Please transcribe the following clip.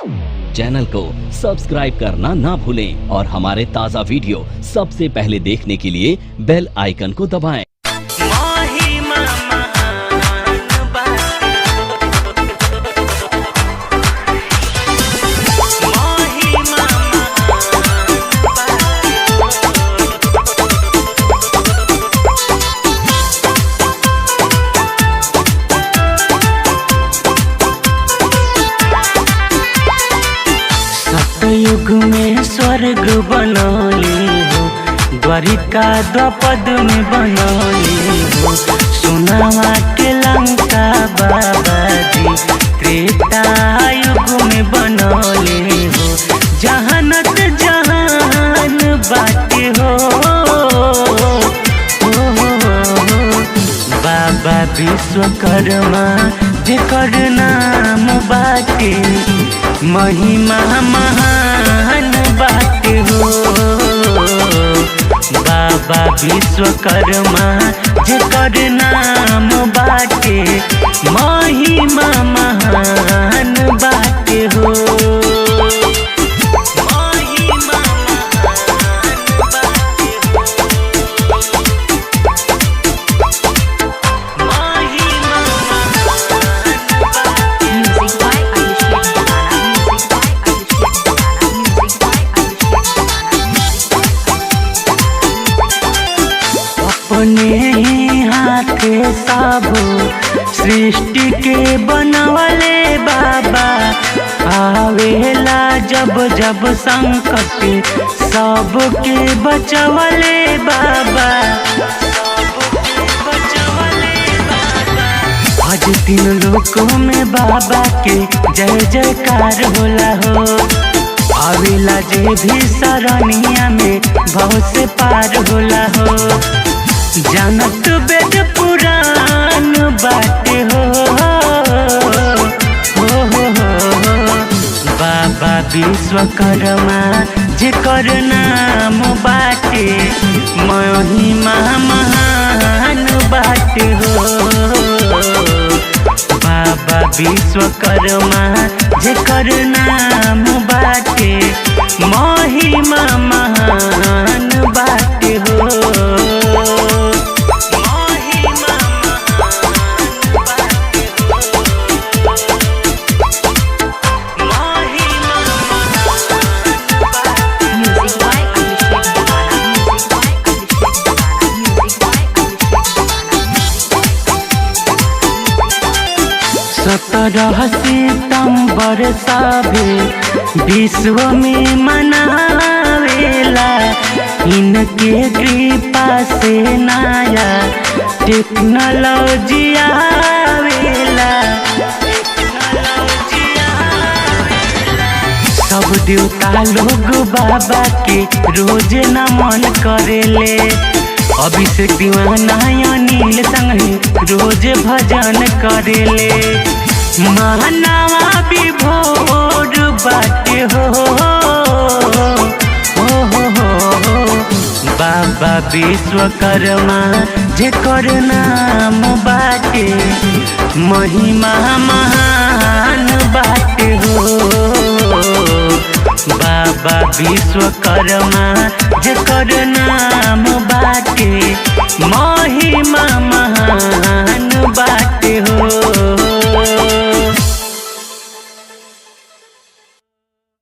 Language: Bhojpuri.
चैनल को सब्सक्राइब करना ना भूलें और हमारे ताज़ा वीडियो सबसे पहले देखने के लिए बेल आइकन को दबाएं। युग में स्वर्ग बनौली हो, द्वारिका द्वापद में बनौली हो, सोनावा के लंका बाबा जी त्रेता युग में बनौली हो, जहानत जहान बाटे हो, बाबा विश्वकर्मा जेकर नाम बाटे महिमा महान बाटे हो, बाबा विश्वकर्मा जेकर नाम बाटे महिमा महान बाटे हो। अपने ही हाथे सब सृष्टि के बनवले बाबा, आवेला जब जब संकट सबके बचवले बाबा, आज तीन लोकों में बाबा के जय जयकार होला हो, आवेला जे भी सरनिया में भव से पार होला हो, जानत वेद पुराण बाटे हो, बाबा विश्वकर्मा जेकर नाम बाटे महिमा महान बाटे हो, बाबा विश्वकर्मा जेकर नाम बाटे महिमा महान बाटे हो। सत्रह सितंबर सभे विश्व में मनावेला, इनके कृपा से नया टेक्नोलॉजी आवेला, सब देवता लोग बाबा के रोज नमन करेले, अभिषेक दीवाना अनिल संगे रोज भजन करेले, महानावा विभोर बाटे हो, बाबा विश्वकर्मा जेकर नाम बाटे महिमा महान बाटे हो, बाबा विश्वकर्मा जेकर नाम बाटे महिमा महान बाटे हो।